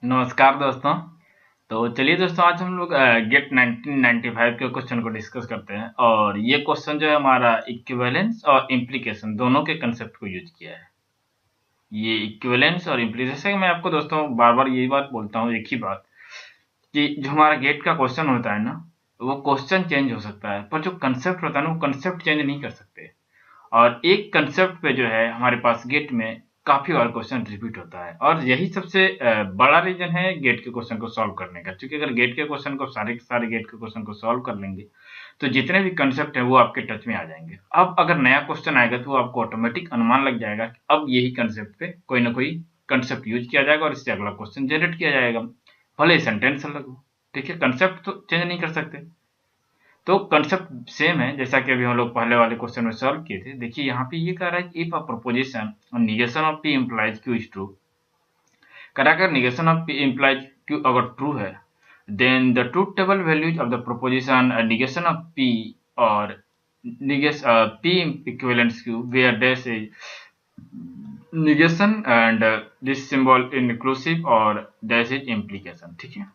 नमस्कार दोस्तों। तो चलिए दोस्तों, आज हम लोग गेट 1995 के क्वेश्चन को डिस्कस करते हैं। और ये क्वेश्चन जो है हमारा इक्विवेलेंस और इम्प्लीकेशन दोनों के कंसेप्ट को यूज किया है। ये इक्विवेलेंस और इम्प्लीकेशन, मैं आपको दोस्तों बार बार यही बात बोलता हूँ, एक ही बात, कि जो हमारा गेट का क्वेश्चन होता है ना, वो क्वेश्चन चेंज हो सकता है पर जो कंसेप्ट होता है ना, वो कंसेप्ट चेंज नहीं कर सकते। और एक कंसेप्ट पे जो है हमारे पास गेट में काफी बार क्वेश्चन रिपीट होता है, और यही सबसे बड़ा रीजन है गेट के क्वेश्चन को सॉल्व करने का। क्योंकि अगर गेट के क्वेश्चन को सारे के सारे गेट के क्वेश्चन को सॉल्व कर लेंगे तो जितने भी कंसेप्ट है वो आपके टच में आ जाएंगे। अब अगर नया क्वेश्चन आएगा तो वो आपको ऑटोमेटिक अनुमान लग जाएगा कि अब यही कंसेप्ट पे कोई ना कोई कंसेप्ट यूज किया जाएगा और इससे अगला क्वेश्चन जनरेट किया जाएगा, भले सेंटेंस अलग हो। ठीक है, कंसेप्ट तो चेंज नहीं कर सकते। तो कंसेप्ट सेम है जैसा कि अभी हम लोग पहले वाले क्वेश्चन में सॉल्व किए थे। देखिए यहाँ पे ये कह रहा है कि if a proposition negation of P implies Q is true. कह रहा है अगर negation of P implies Q अगर ट्रू है, then the truth table values of the proposition negation of P और P equivalent Q where dash is negation and this symbol inclusive और dash is implication. ठीक है,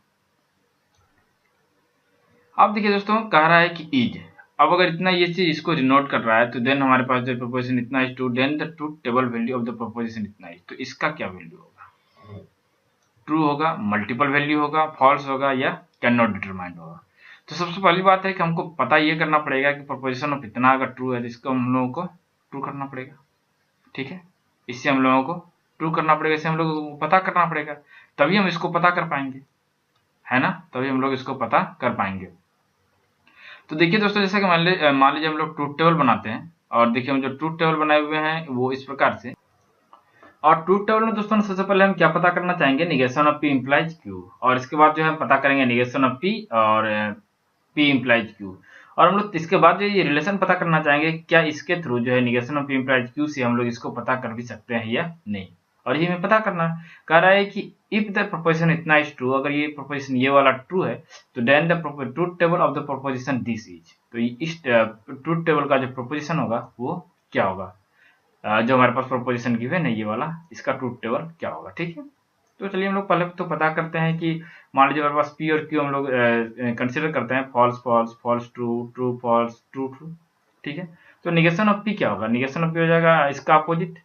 अब देखिए दोस्तों, कह रहा है कि इज। अब अगर इतना ये चीज इसको डिनोट कर रहा है तो देन हमारे पास जो प्रोपोजिशन इतना is true, then the truth table value of the proposition इतना इज। तो इसका क्या वैल्यू होगा? ट्रू होगा, मल्टीपल वैल्यू होगा, फॉल्स होगा, या कैन नॉट डिटरमाइंड होगा। तो सबसे पहली बात है कि हमको पता ये करना पड़ेगा कि प्रोपोजिशन ऑफ इतना अगर ट्रू है तो इसको हम लोगों को ट्रू करना पड़ेगा। ठीक है, इससे हम लोगों को ट्रू करना पड़ेगा, इससे हम लोगों को पता करना पड़ेगा, तभी हम इसको पता कर पाएंगे, है ना? तभी हम लोग इसको पता कर पाएंगे। तो देखिए दोस्तों, जैसा कि मान लीजिए हम लोग ट्रूथ टेबल बनाते हैं, और देखिए हम जो ट्रूथ टेबल बनाए हुए हैं वो इस प्रकार से। और ट्रूथ टेबल में दोस्तों सबसे पहले हम क्या पता करना चाहेंगे? Negation of P implies Q. और इसके बाद जो है हम पता करेंगे निगेशन ऑफ पी और पी इम्प्लाइज क्यू। और हम लोग इसके बाद जो ये रिलेशन पता करना चाहेंगे, क्या इसके थ्रू जो है negation of P implies Q से हम लोग इसको पता कर भी सकते हैं या नहीं। और ये हमें पता करना है। कह रहा है कि इफ द प्रोपोजिशन इतना इज ट्रू, अगर ये प्रोपोजिशन ये वाला ट्रू है, तो then the truth table of the proposition this is. तो इस ट्रूथ टेबल का जो प्रोपोजिशन होगा वो क्या होगा? जो हमारे पास प्रोपोजिशन गिवन है ये वाला, इसका ट्रूथ टेबल क्या होगा। ठीक है, तो चलिए हम लोग पहले तो पता करते हैं कि मान लीजिए हमारे पास पी और क्यू हम लोग कंसिडर करते हैं false false, false true, true false, true true. ठीक है, तो निगेशन ऑफ पी क्या होगा? निगेशन ऑफ पी हो जाएगा इसका अपोजिट,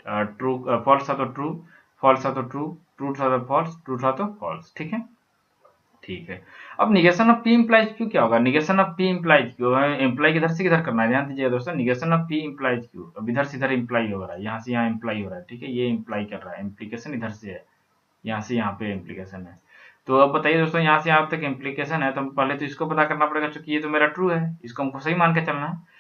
ट्रू फॉल्स था तो ट्रू, फॉल्स था तो ट्रू, ट्रू था तो फॉल्स, ट्रू था तो फॉल्स। ठीक है, ठीक है। अब negation of P implies Q क्या होगा? Negation of P implies Q, imply किधर से किधर करना है, ध्यान दीजिएगा दोस्तों। Negation of P implies Q, अब इधर से इधर इम्प्लाई हो रहा है, यहाँ से यहाँ इम्प्लाई हो रहा है। ठीक है, ये इम्प्लाई कर रहा है, इम्प्लीकेशन इधर से है, यहाँ से यहाँ पे इम्प्लीकेशन है। तो अब बताइए दोस्तों, यहाँ से यहाँ तक इम्प्लीकेशन है, तो हम पहले तो इसको पता करना पड़ेगा, क्योंकि ये तो मेरा ट्रू है, इसको हमको सही मान के चलना है।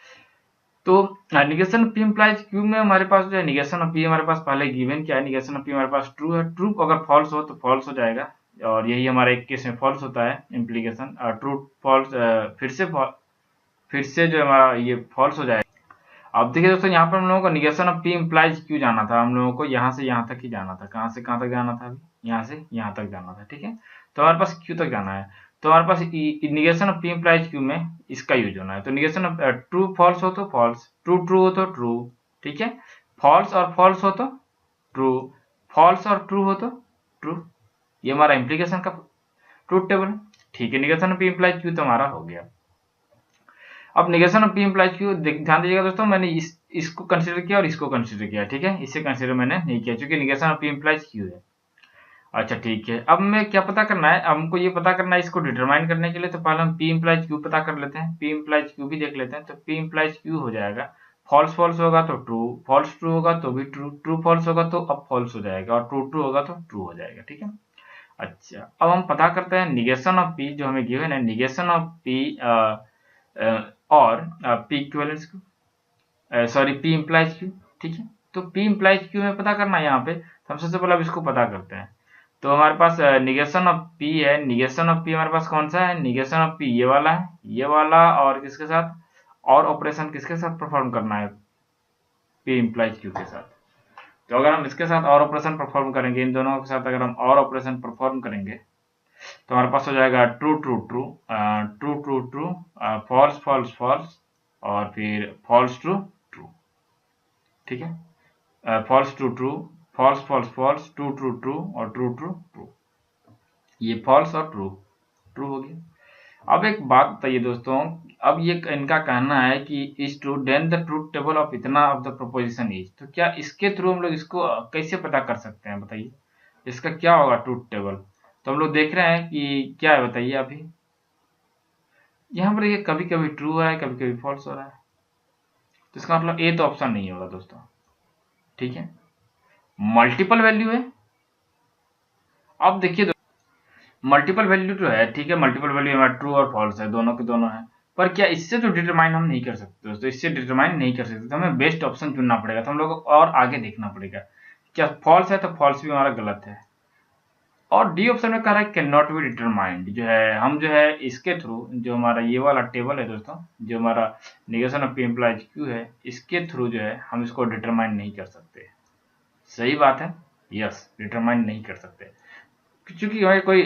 तो निगेशन पी इम्प्लाइज क्यू में हमारे पास जो है निगेशन ऑफ पी हमारे पास पहले गिवन क्या है, निगेशन ऑफ पी हमारे पास ट्रू है। ट्रू अगर फॉल्स हो तो फॉल्स हो जाएगा, और यही हमारे एक केस में फॉल्स होता है इम्प्लीकेशन। और ट्रू फॉल्स फिर से जो हमारा ये फॉल्स हो जाएगा। अब देखिए दोस्तों, यहाँ पर हम लोगों को negation of P implies Q जाना था, हम लोगों को यहाँ से यहाँ तक ही जाना था। कहाँ से कहाँ तक जाना था? अभी यहाँ से यहाँ तक जाना था। ठीक है, तो हमारे पास क्यू तक जाना है, तो हमारे पास negation of P implies Q में इसका यूज होना है। तो निगेशन ऑफ ट्रू फॉल्स हो तो फॉल्स, ट्रू ट्रू हो तो ट्रू। ठीक है, फॉल्स और फॉल्स हो तो ट्रू, फॉल्स और ट्रू हो तो ट्रू। ये हमारा इम्प्लीकेशन का ट्रूथ टेबल है। ठीक है, negation of P implies Q तो हमारा हो गया। अब negation of P implies Q ध्यान दीजिएगा दोस्तों, मैंने इसको कंसीडर किया और इसको कंसीडर किया। ठीक है, इसे कंसीडर मैंने नहीं किया क्योंकि negation of P implies Q है। अच्छा ठीक है, अब मैं क्या पता करना है? हमको ये पता करना है इसको डिटरमाइन करने के लिए, तो पहले हम पी इम्प्लाइज क्यू पता कर लेते हैं। पी इम्प्लाइज क्यू भी देख लेते हैं। तो पी इम्प्लाइज क्यू हो जाएगा फॉल्स फॉल्स होगा तो ट्रू, फॉल्स ट्रू होगा तो भी ट्रू, ट्रू फॉल्स होगा तो अब फॉल्स हो जाएगा, और ट्रू ट्रू होगा तो ट्रू हो जाएगा। ठीक है, अच्छा अब हम पता करते हैं निगेशन ऑफ पी जो हमें गिवन है, निगेशन ऑफ पी और P equivalence Q, sorry P implies Q. ठीक है, तो पी इम्प्लाइज क्यू में पता करना है यहाँ पे, तो हम सबसे पहले अब इसको पता करते हैं। तो हमारे पास निगेशन ऑफ पी है, निगेशन ऑफ पी हमारे पास कौन सा है? निगेशन ऑफ पी ये वाला है, ये वाला, और किसके साथ? और ऑपरेशन किसके साथ परफॉर्म करना है? पी इम्प्लाइज क्यू के साथ। तो अगर हम इसके साथ और ऑपरेशन परफॉर्म करेंगे, इन दोनों के साथ अगर हम और ऑपरेशन परफॉर्म करेंगे, तो हमारे पास हो जाएगा true true true, true true true, false false false, और फिर फॉल्स ट्रू ट्रू। ठीक है, false true true, false false false, true true true, और ट्रू ट्रू ट्रू। ये फॉल्स और ट्रू, ट्रू हो गया। अब एक बात बताइए दोस्तों, अब ये इनका कहना है कि is true then the truth table of इतना ऑफ द प्रोपोजिशन इज, तो क्या इसके थ्रू हम लोग इसको कैसे पता कर सकते हैं बताइए, इसका क्या होगा ट्रूथ टेबल। तो हम लोग देख रहे हैं कि क्या है बताइए अभी, यहाँ पर ये कभी कभी ट्रू हो रहा है, कभी कभी फॉल्स हो रहा है, तो इसका मतलब ए तो ऑप्शन नहीं होगा दोस्तों, ठीक है। मल्टीपल वैल्यू है, अब देखिए मल्टीपल वैल्यू तो है, ठीक है, मल्टीपल वैल्यू हमारा ट्रू और फॉल्स है, दोनों के दोनों है, पर क्या इससे तो डिटरमाइन हम नहीं कर सकते दोस्तों, इससे डिटरमाइन नहीं कर सकते, तो हमें बेस्ट ऑप्शन चुनना पड़ेगा, तो हम लोग को और आगे देखना पड़ेगा। क्या फॉल्स है तो फॉल्स भी हमारा गलत है, और डी ऑप्शन में कह रहा है कैन नॉट बी डिटरमाइंड, जो है हम जो है इसके थ्रू, जो हमारा ये वाला टेबल है दोस्तों, जो हमारा negation of P implies Q है, इसके थ्रू जो है हम इसको डिटरमाइन नहीं कर सकते। सही बात है, यस, डिटरमाइन नहीं कर सकते, क्योंकि हमारे कोई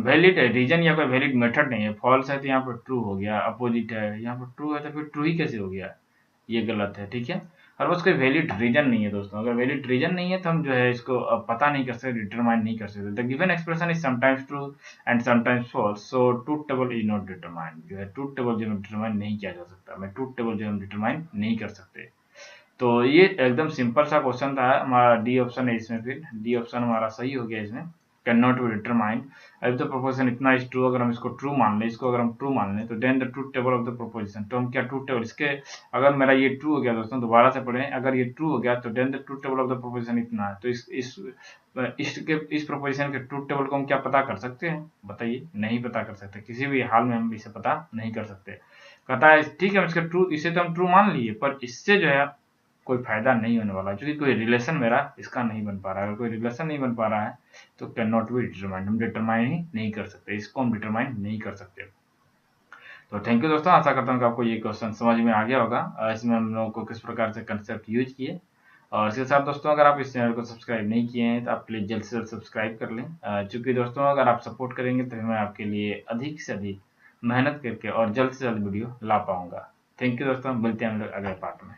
वैलिड रीजन या कोई वैलिड मेथड नहीं है। फॉल्स है तो यहाँ पर ट्रू हो गया, अपोजिट है यहाँ पर ट्रू है तो फिर ट्रू ही कैसे हो गया, ये गलत है, ठीक है। और बस कोई वैलिड रीजन नहीं है दोस्तों, अगर वैलिड रीजन नहीं है तो हम जो है इसको पता नहीं कर सकते, डिटरमाइन नहीं कर सकते। The given expression is sometimes true and sometimes false, so truth table is not determined, जो है ट्रूथ टेबल जो है डिटरमाइन नहीं किया जा सकता, मैं ट्रूथ टेबल जो है डिटरमाइन नहीं कर सकते। तो ये एकदम सिंपल सा क्वेश्चन था, हमारा डी ऑप्शन है इसमें, फिर डी ऑप्शन हमारा सही हो गया इसमें, can not be determined if the proposition इतना इज ट्रू, अगर हम इसको ट्रू मान लें, इसको अगर हम ट्रू मान लें, तो then the truth table of the proposition, तो हम क्या ट्रूथ टेबल इसके, अगर मेरा ये ट्रू हो गया दोस्तों, दोबारा से पढ़ें, अगर ये ट्रू हो गया तो then the truth table of the proposition इतना है, तो इस प्रोपोजिशन के ट्रूथ टेबल को हम क्या पता कर सकते हैं बताइए, नहीं पता कर सकते, किसी भी हाल में हम इसे पता नहीं कर सकते। कहता है ठीक है, इसका ट्रू, इसे तो हम ट्रू मान लिए, पर इससे जो है कोई फायदा नहीं होने वाला, क्योंकि कोई रिलेशन मेरा इसका नहीं बन पा रहा है, अगर कोई रिलेशन नहीं बन पा रहा है तो कैन नॉट बी डिटरमाइंड, हम डिटरमाइन ही नहीं कर सकते, इसको हम डिटरमाइन नहीं कर सकते। तो थैंक यू दोस्तों, आशा करता हूँ कि आपको ये क्वेश्चन समझ में आ गया होगा, इसमें हम लोगों को किस प्रकार से कंसेप्ट यूज किए। और इसके साथ दोस्तों, अगर आप इस चैनल को सब्सक्राइब नहीं किए हैं तो आप प्लीज जल्द से जल्द सब्सक्राइब कर लें, चूंकि दोस्तों अगर आप सपोर्ट करेंगे तो मैं आपके लिए अधिक से अधिक मेहनत करके और जल्द से जल्द वीडियो ला पाऊंगा। थैंक यू दोस्तों, मिलते हैं हम लोग अगले पार्ट में।